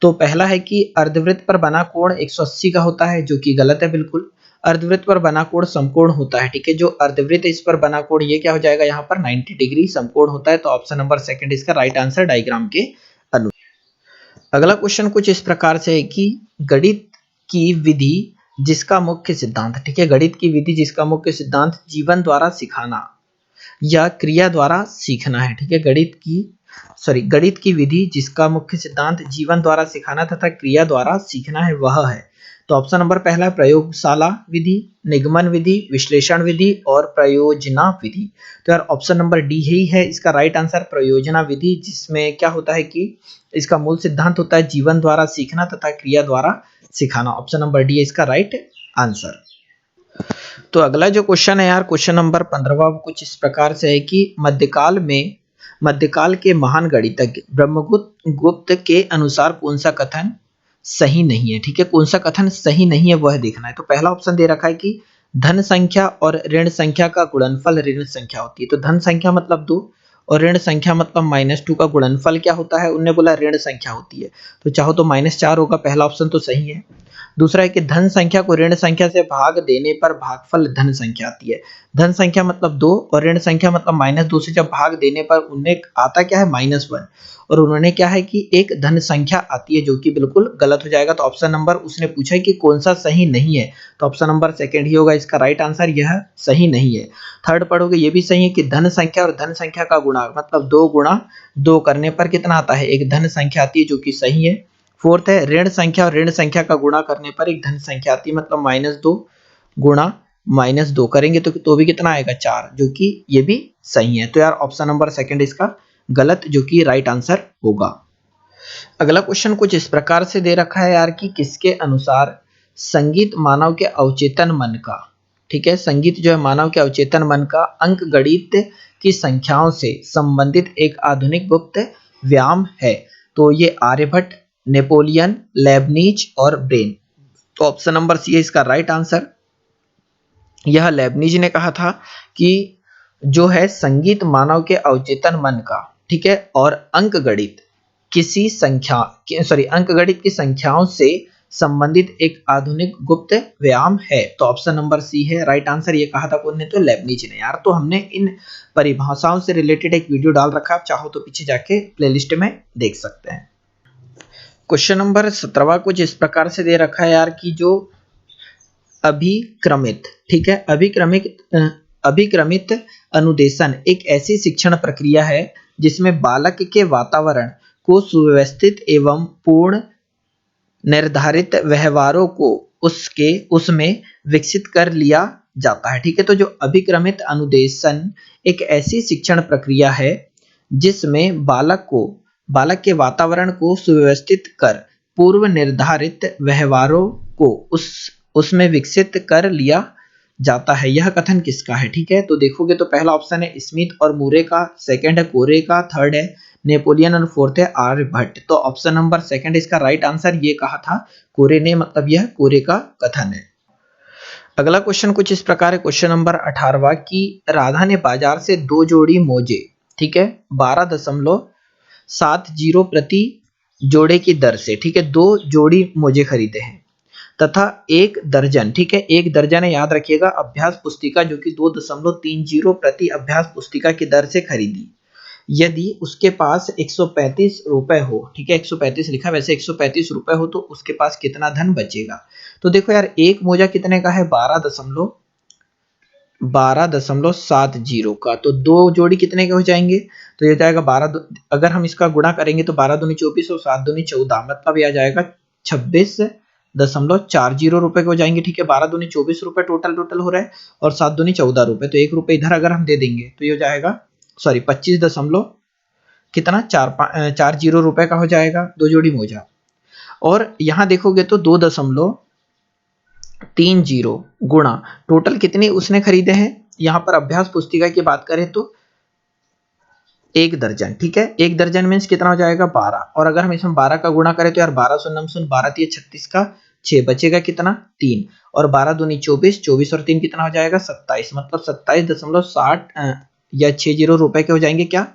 तो पहला है कि अर्धवृत्त पर बना कोण 180 का होता है, जो कि गलत है बिल्कुल। अर्धवृत्त पर बना कोण समकोण होता है, ठीक है। जो अर्धवृत्त इस पर बना कोण ये क्या हो जाएगा? यहाँ पर 90 डिग्री समकोण होता है। तो ऑप्शन नंबर सेकंड इसका राइट आंसर डायग्राम के अनुसार। अगला क्वेश्चन कुछ इस प्रकार से है कि गणित की विधि जिसका मुख्य सिद्धांत, ठीक है, गणित की विधि जिसका मुख्य सिद्धांत जीवन द्वारा सिखाना या क्रिया द्वारा सीखना है, ठीक है। गणित की विधि जिसका मुख्य सिद्धांत जीवन द्वारा सिखाना तथा क्रिया द्वारा सीखना है वह है। तो ऑप्शन नंबर पहला प्रयोगशाला विधि, निगमन विधि, विश्लेषण विधि और प्रयोजना विधि। तो यार ऑप्शन नंबर डी ही है इसका राइट आंसर, प्रयोजना विधि, जिसमें क्या होता है कि इसका मूल सिद्धांत होता है जीवन द्वारा सीखना तथा क्रिया द्वारा सिखाना। ऑप्शन नंबर डी है इसका राइट आंसर। तो अगला जो क्वेश्चन है यार, क्वेश्चन नंबर 15वां कुछ इस प्रकार से है कि मध्यकाल के महान गणितज्ञ ब्रह्मगुप्त के अनुसार कौन सा कथन सही नहीं है, ठीक है। कौन सा कथन सही नहीं है वह देखना है। तो पहला ऑप्शन दे रखा है कि धन संख्या और ऋण संख्या का गुणनफल ऋण संख्या होती है। तो धन संख्या मतलब 2 और ऋण संख्या मतलब -2 का गुणनफल क्या होता है? उन्होंने बोला ऋण संख्या होती है। तो चाहो तो -4 होगा, पहला ऑप्शन तो सही है। दूसरा है कि धन संख्या को ऋण संख्या से भाग देने पर भागफल धन संख्या आती है। धन संख्या मतलब 2 और ऋण संख्या मतलब -2 से जब भाग देने पर उन्हें आता क्या है? -1, और उन्होंने क्या है कि एक धन संख्या आती है, जो कि बिल्कुल गलत हो जाएगा। तो ऑप्शन नंबर उसने पूछा है कि कौन सा सही नहीं है, तो ऑप्शन नंबर सेकंड ही होगा इसका राइट आंसर, यह सही नहीं है। थर्ड पढ़ोगे ये भी सही है कि धन संख्या और धन संख्या का गुणा मतलब 2 गुणा 2 करने पर कितना आता है? एक धन संख्या आती है, जो कि सही है। फोर्थ है ऋण संख्या और ऋण संख्या का गुणा करने पर एक धन संख्या आती है, मतलब -2 गुणा -2 करेंगे तो भी कितना आएगा? 4, जो कि ये भी सही है। तो यार ऑप्शन नंबर सेकंड इसका गलत, जो कि राइट आंसर होगा। अगला क्वेश्चन कुछ इस प्रकार से दे रखा है यार कि किसके अनुसार संगीत मानव के अवचेतन मन का, ठीक है, संगीत जो है मानव के अवचेतन मन का अंक गणित की संख्याओं से संबंधित एक आधुनिक गुप्त व्यायाम है। तो ये आर्यभट्ट, नेपोलियन, लेबनीज और ब्रेन। तो ऑप्शन नंबर सी है इसका राइट आंसर। यह लेबनीज ने कहा था कि जो है संगीत मानव के अवचेतन मन का, ठीक है, और अंक गणित की संख्याओं से संबंधित एक आधुनिक गुप्त व्यायाम है। तो ऑप्शन नंबर सी है राइट आंसर। ये कहा था कौन ने? तो लेबनीज ने यार। तो हमने इन परिभाषाओं से रिलेटेड एक वीडियो डाल रखा है, आप चाहो तो पीछे जाके प्लेलिस्ट में देख सकते हैं। क्वेश्चन नंबर 17वां कुछ इस प्रकार से दे रखा है यार कि जो अभिक्रमित, ठीक है, अभिक्रमित अनुदेशन एक ऐसी शिक्षण प्रक्रिया है जिसमें बालक के वातावरण को सुव्यवस्थित एवं पूर्ण निर्धारित व्यवहारों को उसमें विकसित कर लिया जाता है, ठीक है। तो जो अभिक्रमित अनुदेशन एक ऐसी शिक्षण प्रक्रिया है जिसमें बालक के वातावरण को सुव्यवस्थित कर पूर्व निर्धारित व्यवहारों को उसमें विकसित कर लिया जाता है। यह कथन किसका है? ठीक है, तो देखोगे तो पहला ऑप्शन है स्मिथ और मूरे का, सेकंड है कोरे का, थर्ड है नेपोलियन और फोर्थ है आर्यभट्ट। तो ऑप्शन नंबर सेकंड इसका राइट आंसर। ये कहा था कोरे ने, मतलब यह कोरे का कथन है। अगला क्वेश्चन कुछ इस प्रकार है, क्वेश्चन नंबर 18वां कि राधा ने बाजार से 2 जोड़ी मोजे, ठीक है, 12.70 प्रति जोड़े की दर से, ठीक है, 2 जोड़ी मोजे खरीदे हैं तथा 1 दर्जन, ठीक है, 1 दर्जन है, याद रखिएगा, अभ्यास पुस्तिका जो कि 2.30 प्रति अभ्यास पुस्तिका की दर से खरीदी। यदि उसके पास 135 रुपए हो, ठीक है, 135 लिखा, वैसे 135 रुपए हो तो उसके पास कितना धन बचेगा? तो देखो यार, एक मोजा कितने का है? 12.70 का, तो 2 जोड़ी कितने के हो जाएंगे? तो ये जाएगा 12, अगर हम इसका गुणा करेंगे तो 12 दूनी 24 और 7 दूनी 14, मतलब यह जाएगा 26.40 रुपए के हो जाएंगे, ठीक है। 12 दूनी 24 रुपए टोटल हो रहा है और 7 दूनी 14 रुपए, तो 1 रुपए इधर अगर हम दे देंगे तो ये हो जाएगा 25.40 कितना 4 रुपए का हो जाएगा 2 जोड़ी मोजा। और यहाँ देखोगे तो 2.30 गुणा टोटल कितने उसने खरीदे हैं। यहाँ पर अभ्यास पुस्तिका की बात करें तो 1 दर्जन, ठीक है। 1 दर्जन मीन्स कितना हो जाएगा 12, और अगर हम इसमें 12 का गुणा करें तो यार 12 शून्य शून्य 12 3 36 का 6 बचेगा कितना 3, और 12 दूनी 24, 24 और 3 कितना हो जाएगा 27, मतलब 27.60 या 60 रुपए के हो जाएंगे क्या,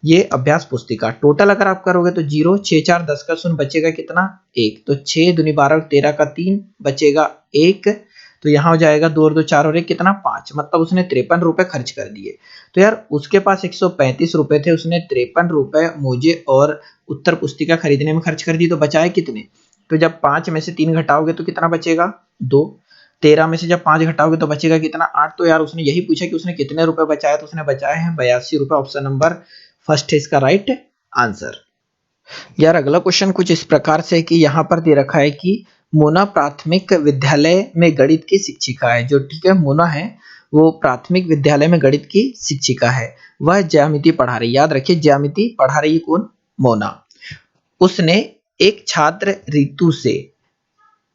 ये अभ्यास पुस्तिका। टोटल अगर आप करोगे तो 0 6 4 10 का शून्य बचेगा कितना 1, तो 6 दूनी 12 13 का 3 बचेगा 1, तो यहाँ हो जाएगा 2 और 2 4 और 1 कितना 5, मतलब उसने 53 रुपए खर्च कर दिए। तो यार उसके पास 135 रुपए थे, उसने 53 रुपए मोजे और उत्तर पुस्तिका खरीदने में खर्च कर दी, तो बचाए कितने। तो जब 5 में से 3 घटाओगे तो कितना बचेगा 2, 13 में से जब 5 घटाओगे तो बचेगा कितना 8। तो यार उसने यही पूछा कि उसने कितने रुपए बचाए, तो उसने बचाए हैं 82 रुपए। ऑप्शन नंबर फर्स्ट है इसका राइट आंसर। यार अगला क्वेश्चन कुछ इस प्रकार से है कि यहाँ पर दे रखा है कि मोना प्राथमिक विद्यालय में गणित की शिक्षिका है। जो ठीक है मोना है वो प्राथमिक विद्यालय में गणित की शिक्षिका है, वह ज्यामिति पढ़ा रही। याद रखिए ज्यामिति पढ़ा रही है कौन, मोना। उसने एक छात्र रितु से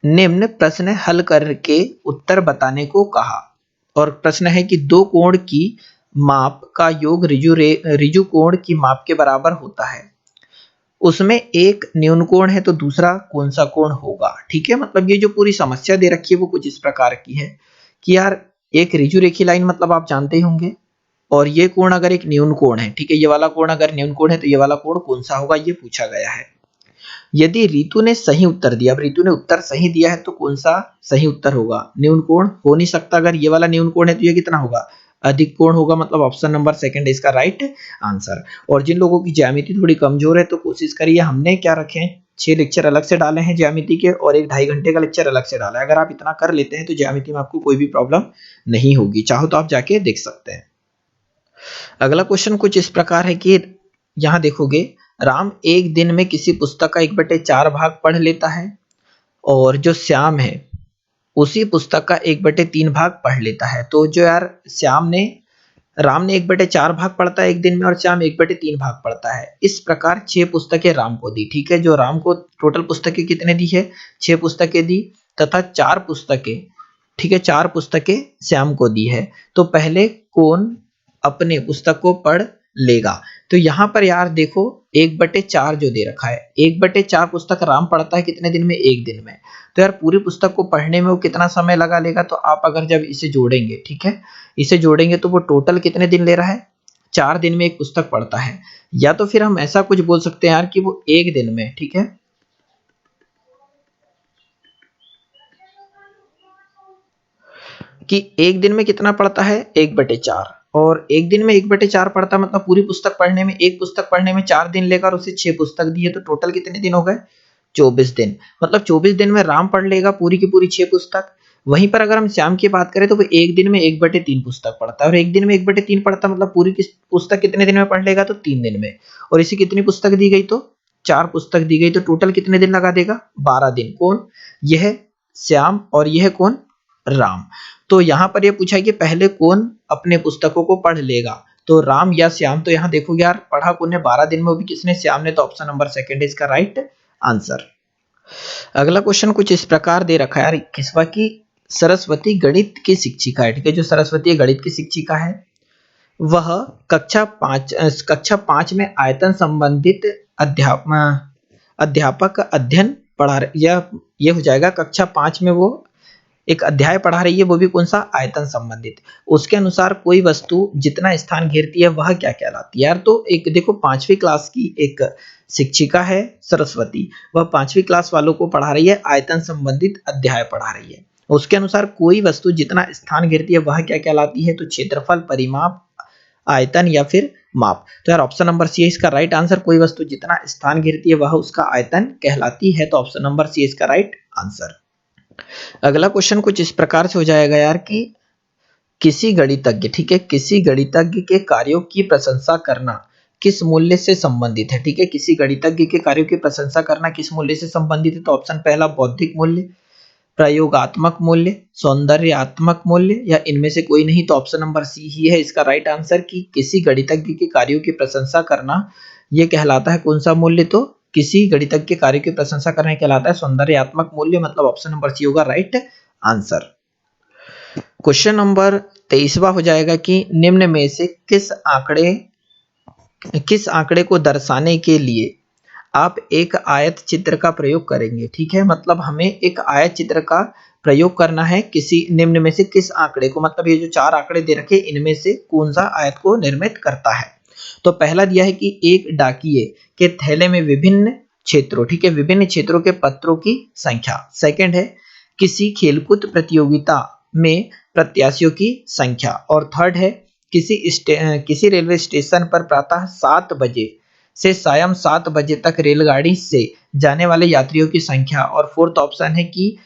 निम्न प्रश्न हल करके उत्तर बताने को कहा, और प्रश्न है कि दो कोण की माप का योग रिजु कोण की माप के बराबर होता है, उसमें एक न्यून कोण है तो दूसरा कौन सा कोण होगा। ठीक है, मतलब ये जो पूरी समस्या दे रखी है वो कुछ इस प्रकार की है कि यार एक रिजु रेखी लाइन मतलब आप जानते ही होंगे, और ये कोण अगर एक न्यून कोण है, ठीक है, ये वाला कोण अगर न्यून कोण है तो ये वाला कोण कौन सा होगा, ये पूछा गया है। यदि रितु ने सही उत्तर दिया, अब रितु ने उत्तर सही दिया है तो कौन सा सही उत्तर होगा, न्यून कोण हो नहीं सकता। अगर ये वाला न्यून कोण है तो ये कितना होगा, अधिक कोण होगा, मतलब ऑप्शन नंबर सेकंड है इसका राइट आंसर। और जिन लोगों की ज्यामिति थोड़ी कमजोर है तो कोशिश करिए, हमने क्या रखे हैं 6 लेक्चर अलग से डाले हैं ज्यामिति के, और 1-2.5 घंटे का लेक्चर अलग से डाला है। अगर आप इतना कर लेते हैं तो ज्यामिति में आपको कोई भी प्रॉब्लम नहीं होगी, चाहो तो आप जाके देख सकते हैं। अगला क्वेश्चन कुछ इस प्रकार है कि यहाँ देखोगे राम एक दिन में किसी पुस्तक का 1/4 भाग पढ़ लेता है, और जो श्याम है उसी पुस्तक का 1/3 भाग पढ़ लेता है। तो जो यार राम ने 1/4 भाग पढ़ता है एक दिन में, और श्याम 1/3 भाग पढ़ता है। इस प्रकार 6 पुस्तकें राम को दी। ठीक है, जो राम को टोटल पुस्तकें कितने दी है, 6 पुस्तकें दी, तथा 4 पुस्तकें, ठीक है, 4 पुस्तकें श्याम को दी है। तो पहले कौन अपने पुस्तक को पढ़ लेगा। तो यहाँ पर यार देखो 1/4 जो दे रखा है, 1/4 पुस्तक राम पढ़ता है कितने दिन में, एक दिन में। तो यार पूरी पुस्तक को पढ़ने में वो कितना समय लगा लेगा, तो आप अगर जब इसे जोड़ेंगे, ठीक है, इसे जोड़ेंगे तो वो टोटल कितने दिन ले रहा है, 4 दिन में एक पुस्तक पढ़ता है। या तो फिर हम ऐसा कुछ बोल सकते हैं यार कि वो एक दिन में, ठीक है, कि एक दिन में कितना पढ़ता है 1/4, और एक दिन में 1/4 पढ़ता मतलब पूरी पुस्तक पढ़ने में, एक पुस्तक पढ़ने में 4 दिन लेगा, और उसे 6 पुस्तक दी है, तो टोटल कितने दिन हो गए 24 दिन। मतलब 24 दिन में राम पढ़ लेगा पूरी की पूरी 6 पुस्तक। वहीं पर अगर हम श्याम की बात करें तो वो एक दिन में 1/3 पुस्तक पढ़ता है, और एक दिन में 1/3 पढ़ता मतलब पूरी की पुस्तक कितने दिन में पढ़ लेगा, तो 3 दिन में। और इसे कितनी पुस्तक दी गई, तो 4 पुस्तक दी गई, तो टोटल कितने दिन लगा देगा 12 दिन। कौन, यह श्याम, और यह कौन, राम। तो यहाँ पर यह पूछा है कि पहले कौन अपने पुस्तकों को पढ़ लेगा, तो राम या श्याम। तो यहाँ देखो यार पढ़ा कौन ने 12 दिन में, वो भी किसने, श्याम ने। तो ऑप्शन नंबर सेकंड है इसका राइट आंसर। अगला क्वेश्चन कुछ इस प्रकार दे रखा है यार, किसवा की सरस्वती गणित की शिक्षिका है। ठीक है, जो सरस्वती गणित की शिक्षिका है वह कक्षा 5 में आयतन संबंधित अध्यापक अध्ययन पढ़ा, यह हो जाएगा कक्षा 5 में वो एक अध्याय पढ़ा रही है, वो भी कौन सा, आयतन संबंधित। उसके अनुसार कोई वस्तु जितना स्थान घेरती है वह क्या कहलाती है। यार तो एक देखो 5वीं क्लास की एक शिक्षिका है सरस्वती, वह 5वीं क्लास वालों को पढ़ा रही है, आयतन संबंधित अध्याय पढ़ा रही है। उसके अनुसार कोई वस्तु जितना स्थान घेरती है वह क्या कहलाती है, तो क्षेत्रफल, परिमाप, आयतन या फिर माप। तो यार ऑप्शन नंबर सी है इसका राइट आंसर। कोई वस्तु जितना स्थान घेरती है वह उसका आयतन कहलाती है, तो ऑप्शन नंबर सी इसका राइट आंसर। अगला क्वेश्चन कुछ इस प्रकार से हो जाएगा यार कि किसी गणितज्ञ, ठीक है, किसी गणितज्ञ के कार्यों की प्रशंसा करना किस मूल्य से संबंधित है। ठीक है, किसी गणितज्ञ के कार्यों की प्रशंसा करना किस मूल्य से संबंधित है, तो ऑप्शन पहला बौद्धिक मूल्य, प्रयोगात्मक मूल्य, सौंदर्यात्मक मूल्य, या इनमें से कोई नहीं। तो ऑप्शन नंबर सी ही है इसका राइट आंसर, कि किसी गणितज्ञ के कार्यों की प्रशंसा करना ये कहलाता है कौन सा मूल्य? तो किसी गणितज्ञ कार्य की प्रशंसा करने कहलाता है सौंदर्यात्मक मूल्य, मतलब ऑप्शन नंबर सी होगा राइट आंसर। क्वेश्चन नंबर 23वां हो जाएगा कि निम्न में से किस आंकड़े को दर्शाने के लिए आप एक आयत चित्र का प्रयोग करेंगे। ठीक है, मतलब हमें एक आयत चित्र का प्रयोग करना है किसी निम्न में से किस आंकड़े को, मतलब ये जो 4 आंकड़े दे रखे इनमें से कौन सा आयत को निर्मित करता है। तो पहला दिया है कि एक डाकिये के थैले में विभिन्न क्षेत्रों, ठीक है, विभिन्न क्षेत्रों के पत्रों की संख्या। सेकंड है किसी खेलकूद प्रतियोगिता में प्रत्याशियों की संख्या। और थर्ड है किसी रेलवे स्टेशन पर प्रातः 7 बजे से सायं 7 बजे तक रेलगाड़ी से जाने वाले यात्रियों की संख्या। और फोर्थ ऑप्शन है कि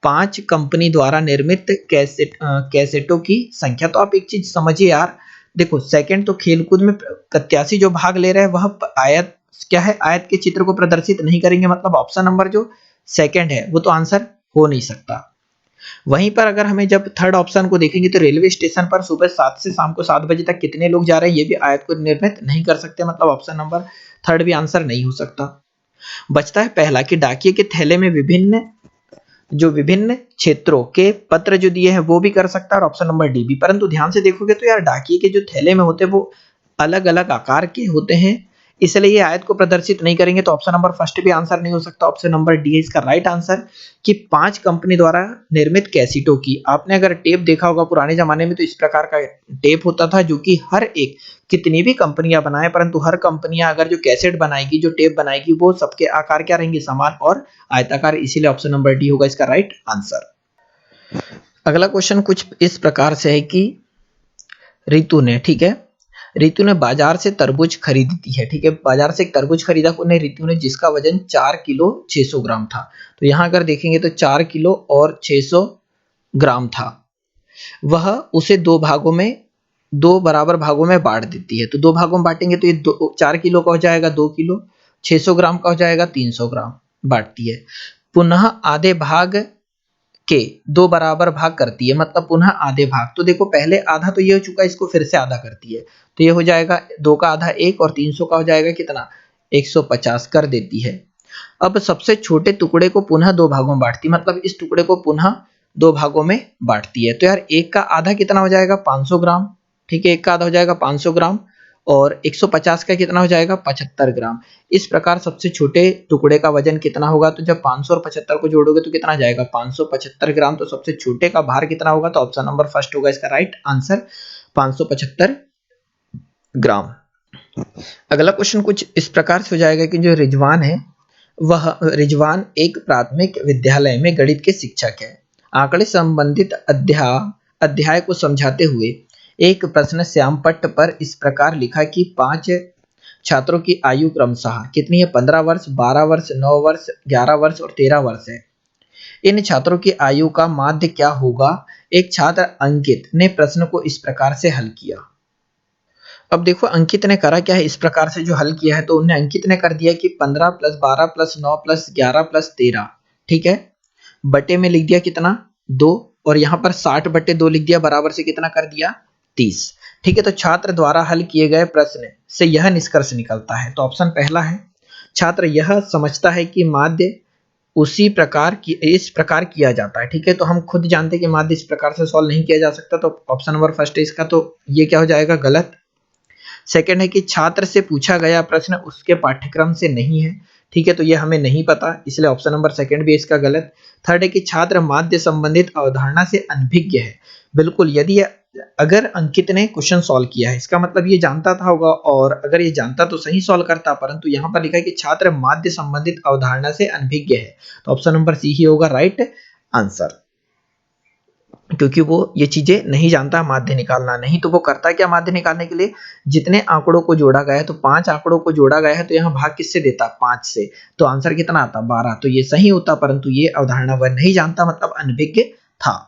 5 कंपनी द्वारा निर्मित कैसेटों की संख्या। तो आप एक चीज समझिए यार, देखो सेकंड तो खेलकूद में प्रत्याशी जो भाग ले रहे हैं वह आयत क्या है, आयत के चित्र को प्रदर्शित नहीं करेंगे, मतलब ऑप्शन नंबर जो सेकंड है वो तो आंसर हो नहीं सकता। वहीं पर अगर हमें जब थर्ड ऑप्शन को देखेंगे तो रेलवे स्टेशन पर सुबह 7 से शाम को 7 बजे तक कितने लोग जा रहे हैं ये भी आयत को निर्मित नहीं कर सकते, मतलब ऑप्शन नंबर थर्ड भी आंसर नहीं हो सकता। बचता है पहला कि डाकिये के थैले में विभिन्न क्षेत्रों के पत्र जो दिए हैं वो भी कर सकता है, और ऑप्शन नंबर डी भी। परंतु ध्यान से देखोगे तो यार डाकिये के जो थैले में होते हैं वो अलग अलग आकार के होते हैं, इसलिए ये आयत को प्रदर्शित नहीं करेंगे, तो ऑप्शन नंबर फर्स्ट भी आंसर नहीं हो सकता। ऑप्शन नंबर डी है इसका राइट आंसर कि 5 कंपनी द्वारा निर्मित कैसेटों की। आपने अगर टेप देखा होगा पुराने जमाने में तो इस प्रकार का टेप होता था जो कि हर एक कितनी भी कंपनियां बनाए, परंतु हर कंपनियां अगर जो कैसेट बनाएगी, जो टेप बनाएगी, वो सबके आकार क्या रहेंगे, समान और आयताकार, इसीलिए ऑप्शन नंबर डी होगा इसका राइट आंसर। अगला क्वेश्चन कुछ इस प्रकार से है कि रितु ने, ठीक है, रितु ने बाजार से तरबूज खरीदी है। ठीक है, बाजार से एक तरबूज खरीदा रितु ने जिसका वजन 4 किलो 600 ग्राम था। तो यहां अगर देखेंगे तो 4 किलो और 600 ग्राम था, वह उसे दो बराबर भागों में बांट देती है। तो 2 भागों में बांटेंगे तो ये 4 किलो का हो जाएगा 2 किलो, 600 ग्राम का हो जाएगा 300 ग्राम बांटती है। पुनः आधे भाग के 2 बराबर भाग करती है, मतलब पुनः आधे भाग। तो देखो पहले आधा तो ये हो चुका है, इसको फिर से आधा करती है, तो ये हो जाएगा 2 का आधा 1 और 300 का हो जाएगा कितना 150 कर देती है। अब सबसे छोटे टुकड़े को पुनः 2 भागों में बांटती है, मतलब इस टुकड़े को पुनः 2 भागों में बांटती है। तो यार 1 का आधा कितना हो जाएगा 500 ग्राम, ठीक है, 1 का आधा हो जाएगा 500 ग्राम और 150 का कितना हो जाएगा 75 ग्राम। इस प्रकार सबसे छोटे टुकड़े का वजन कितना होगा, तो जब 500 और 75 को जोड़ोगे तो कितना जाएगा 575 ग्राम। तो सबसे छोटे का भार कितना होगा, तो ऑप्शन नंबर फर्स्ट होगा इसका राइट आंसर 575 ग्राम। अगला क्वेश्चन कुछ इस प्रकार से हो जाएगा कि जो रिजवान एक प्राथमिक विद्यालय में गणित के शिक्षक है। आंकड़े संबंधित अध्याय को समझाते हुए एक प्रश्न श्यामपट्ट पर इस प्रकार लिखा कि 5 छात्रों की आयु क्रमशः कितनी है, 15 वर्ष, 12 वर्ष, 9 वर्ष, 11 वर्ष और 13 वर्ष है। इन छात्रों की आयु का माध्य क्या होगा। एक छात्र अंकित ने प्रश्न को इस प्रकार से हल किया। अब देखो अंकित ने करा क्या है, इस प्रकार से जो हल किया है, तो उन्हें अंकित ने कर दिया कि 15 + 12 + 9 + 11 + 13, ठीक है, बटे में लिख दिया कितना 2, और यहाँ पर 60 बटे 2 लिख दिया, बराबर से कितना कर दिया 30। ठीक है, तो छात्र द्वारा हल किए गए प्रश्न से यह निष्कर्ष निकलता है। तो ऑप्शन पहला है छात्र यह समझता है कि माध्य इस प्रकार किया जाता है। ठीक है, तो हम खुद जानते हैं कि माध्य इस प्रकार से सॉल्व नहीं किया जा सकता, तो ऑप्शन नंबर फर्स्ट है इसका, तो ये क्या हो जाएगा गलत। सेकंड है कि छात्र से पूछा गया प्रश्न उसके पाठ्यक्रम से नहीं है। ठीक है, तो ये हमें नहीं पता, इसलिए ऑप्शन नंबर सेकंड भी इसका गलत। थर्ड है कि छात्र माध्य संबंधित अवधारणा से अनभिज्ञ है। बिल्कुल, यदि अगर अंकित ने क्वेश्चन सॉल्व किया है इसका मतलब ये जानता था होगा, और अगर ये जानता तो सही सॉल्व करता, परंतु यहाँ पर लिखा है कि छात्र माध्य संबंधित अवधारणा से अनभिज्ञ है, तो ऑप्शन नंबर सी ही होगा राइट आंसर, क्योंकि वो ये चीजें नहीं जानता माध्य निकालना। नहीं तो वो करता क्या माध्य निकालने के लिए, जितने आंकड़ों को जोड़ा गया है, तो 5 आंकड़ों को जोड़ा गया है, तो यहाँ भाग किससे देता 5 से, तो आंसर कितना आता 12, तो ये सही होता, परंतु ये अवधारणा वह नहीं जानता, मतलब अनभिज्ञ था।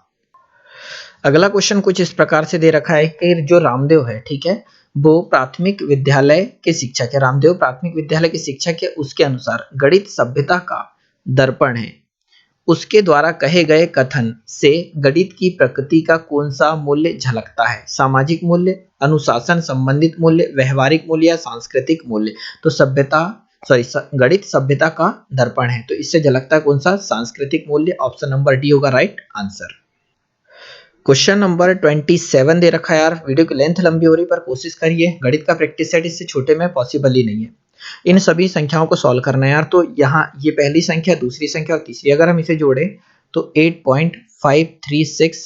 अगला क्वेश्चन कुछ इस प्रकार से दे रखा है कि जो रामदेव है, ठीक है, वो प्राथमिक विद्यालय के शिक्षक है। रामदेव प्राथमिक विद्यालय के शिक्षक है, उसके अनुसार गणित सभ्यता का दर्पण है। उसके द्वारा कहे गए कथन से गणित की प्रकृति का कौन सा मूल्य झलकता है? सामाजिक मूल्य, अनुशासन संबंधित मूल्य, व्यवहारिक मूल्य या सांस्कृतिक मूल्य? तो गणित सभ्यता का दर्पण है, तो इससे झलकता है कौन सा? सांस्कृतिक मूल्य। ऑप्शन नंबर डी होगा राइट आंसर। क्वेश्चन नंबर 27 दे रखा है यार, वीडियो की लेंथ लंबी हो रही पर कोशिश करिए, गणित का प्रैक्टिस सेट इससे छोटे में पॉसिबल ही नहीं है। इन सभी संख्याओं को सॉल्व करना है यार। तो यहाँ ये पहली संख्या, दूसरी संख्या और तीसरी, अगर हम इसे जोड़े तो 8.536,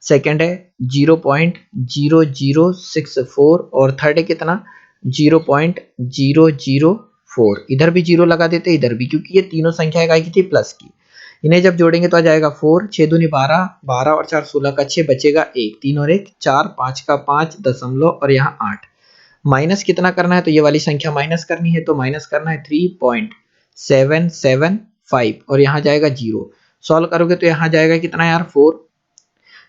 सेकंड है 0.0064 और थर्ड है कितना? 0.004। इधर भी जीरो लगा देते, इधर भी, क्योंकि ये तीनों संख्या की थी प्लस की। इन्हें जब जोड़ेंगे तो आ जाएगा 4, 6 दूनी 12, 12 और 4 16 का 6, बचेगा 1, 3 और 1 4, 5 का 5 दशमलव और यहाँ 8। माइनस कितना करना है? तो ये वाली संख्या माइनस करनी है, तो माइनस करना है 3.775 और यहाँ जाएगा 0। सॉल्व करोगे तो यहाँ जाएगा कितना यार? 4।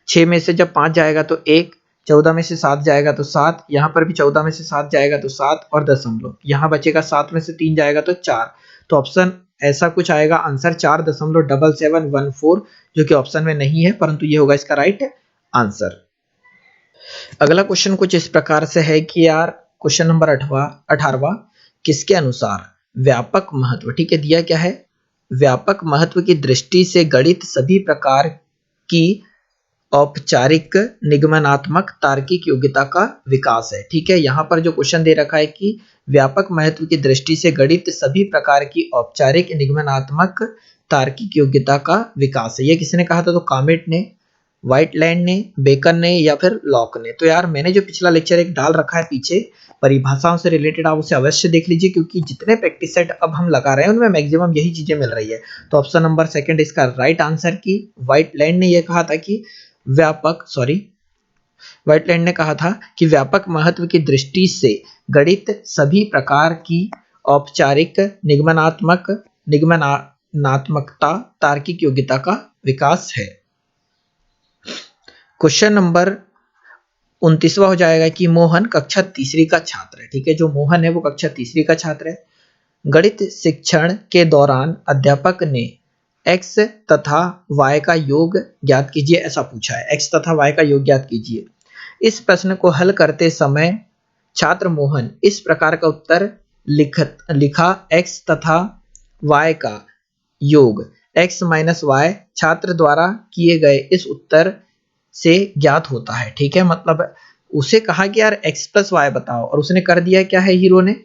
6 में से जब 5 जाएगा तो 1, 14 में से 7 जाएगा तो 7, यहाँ पर भी 14 में से 7 जाएगा तो 7 और दशमलव, यहाँ बचेगा 7 में से 3 जाएगा तो 4। तो ऑप्शन ऐसा कुछ आएगा आंसर 4.7714, जो कि ऑप्शन में नहीं है, परंतु ये होगा इसका राइट आंसर। अगला क्वेश्चन कुछ इस प्रकार से है कि यार, क्वेश्चन नंबर 18वां, किसके अनुसार व्यापक महत्व, ठीक है, दिया क्या है? व्यापक महत्व की दृष्टि से गणित सभी प्रकार की औपचारिक, निगमनात्मक, तार्किक योग्यता का विकास है। ठीक है, यहाँ पर जो क्वेश्चन दे रखा है कि व्यापक महत्व की दृष्टि से गणित सभी प्रकार की औपचारिक, निगमनात्मक, तार्किक योग्यता का विकास है। ये किसने कहा था? तो कॉमेट ने, व्हाइटलैंड ने, बेकन ने या फिर लॉक ने। तो यार मैंने जो पिछला लेक्चर एक डाल रखा है पीछे परिभाषाओं से रिलेटेड, आप उसे अवश्य देख लीजिए, क्योंकि जितने प्रैक्टिस सेट अब हम लगा रहे हैं उनमें मैक्सिमम यही चीजें मिल रही है। तो ऑप्शन नंबर सेकंड इसका राइट आंसर की व्हाइटलैंड ने यह कहा था कि व्हाइटलैंड ने कहा था कि व्यापक महत्व की दृष्टि से गणित सभी प्रकार की औपचारिक, निगमनात्मकता, तार्किक योग्यता का विकास है। क्वेश्चन नंबर 29वां हो जाएगा कि मोहन कक्षा तीसरी का छात्र है। ठीक है, जो मोहन है वो कक्षा तीसरी का छात्र है। गणित शिक्षण के दौरान अध्यापक ने x तथा y का योग ज्ञात कीजिए, ऐसा पूछा है। x तथा y का योग ज्ञात कीजिए। इस प्रश्न को हल करते समय छात्र मोहन इस प्रकार का उत्तर लिखा, x तथा y का योग x माइनस y छात्र द्वारा किए गए इस उत्तर से ज्ञात होता है। ठीक है, मतलब उसे कहा कि यार x प्लस वाई बताओ, और उसने कर दिया क्या है, हीरो ने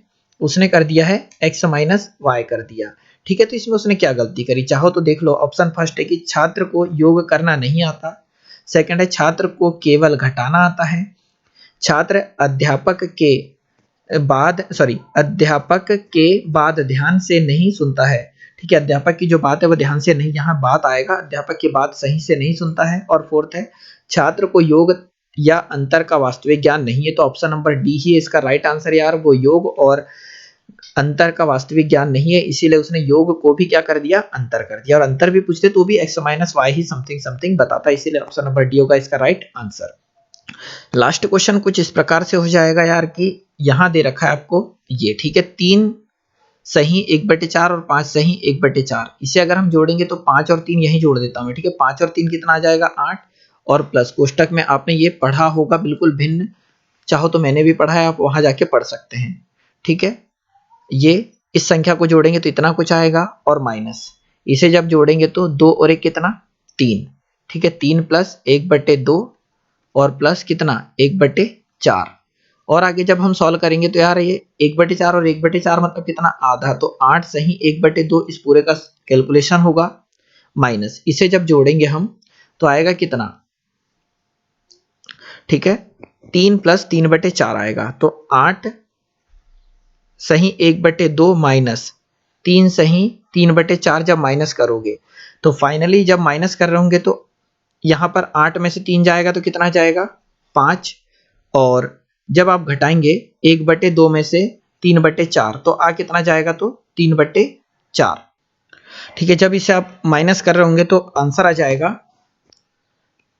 उसने कर दिया है x माइनस वाई कर दिया। ठीक है, तो इसमें उसने क्या गलती करी, चाहो तो देख लो। ऑप्शन फर्स्ट है कि छात्र को योग करना नहीं आता। सेकंड है छात्र को केवल घटाना आता है। छात्र अध्यापक के बाद ध्यान से नहीं सुनता है। ठीक है, अध्यापक की जो बात है वो ध्यान से नहीं, यहाँ बात आएगा, अध्यापक की बात सही से नहीं सुनता है। और फोर्थ है छात्र को योग या अंतर का वास्तविक ज्ञान नहीं है। तो ऑप्शन नंबर डी ही इसका राइट आंसर यार, वो योग और अंतर का वास्तविक ज्ञान नहीं है, इसीलिए उसने योग को भी क्या कर दिया, अंतर कर दिया। और अंतर भी पूछते तो भी x minus why he something something बताता, इसीलिए ऑप्शन नंबर डी होगा इसका राइट आंसर। लास्ट क्वेश्चन कुछ इस प्रकार से हो जाएगा यार कि यहां दे रखा है आपको ये, ठीक है, 3 सही 1/4 और 5 सही 1/4। इसे अगर हम जोड़ेंगे तो 5 और 3 यही जोड़ देता हूं। ठीक है, 5 और 3 कितना आ जाएगा, 8 और प्लस कोष्टक में आपने ये पढ़ा होगा बिल्कुल भिन्न, चाहो तो मैंने भी पढ़ा है, आप वहां जाके पढ़ सकते हैं। ठीक है, ये इस संख्या को जोड़ेंगे तो इतना कुछ आएगा और माइनस, इसे जब जोड़ेंगे तो 2 और 1 कितना, 3। ठीक है, 3 प्लस 1/2 और प्लस कितना 1/4। और आगे जब हम सॉल्व करेंगे तो यार ये 1/4 और 1/4 मतलब कितना, आधा। तो 8 सही 1/2 इस पूरे का कैलकुलेशन होगा, माइनस इसे जब जोड़ेंगे हम तो आएगा कितना, ठीक है, 3 प्लस 3/4 आएगा। तो 8 सही 1/2 माइनस 3 सही 3/4 जब माइनस करोगे तो फाइनली जब माइनस कर रहे होंगे तो यहां पर 8 में से 3 जाएगा तो कितना जाएगा, 5। और जब आप घटाएंगे 1/2 में से 3/4 तो आ कितना जाएगा, तो 3/4। ठीक है, जब इसे आप माइनस कर रहे होंगे तो आंसर आ जाएगा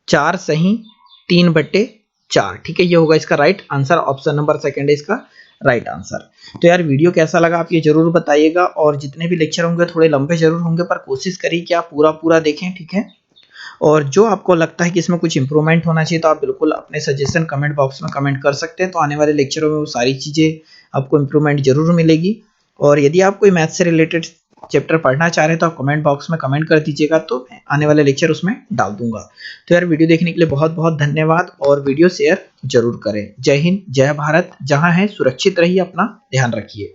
4 सही 3/4। ठीक है, ये होगा इसका right answer, option number second है इसका राइट आंसर। तो यार वीडियो कैसा लगा आप ये जरूर बताइएगा, और जितने भी लेक्चर होंगे थोड़े लंबे जरूर होंगे पर कोशिश करिए कि आप पूरा देखें, ठीक है। और जो आपको लगता है कि इसमें कुछ इंप्रूवमेंट होना चाहिए तो आप बिल्कुल अपने सजेशन कमेंट बॉक्स में कमेंट कर सकते हैं। तो आने वाले लेक्चरों में वो सारी चीज़ें आपको इंप्रूवमेंट जरूर मिलेगी। और यदि आप कोई मैथ से रिलेटेड चैप्टर पढ़ना चाह रहे हैं तो आप कमेंट बॉक्स में कमेंट कर दीजिएगा, तो मैं आने वाले लेक्चर उसमें डाल दूंगा। तो यार वीडियो देखने के लिए बहुत बहुत धन्यवाद, और वीडियो शेयर जरूर करें। जय हिंद, जय भारत। जहां है सुरक्षित रहिए, अपना ध्यान रखिए।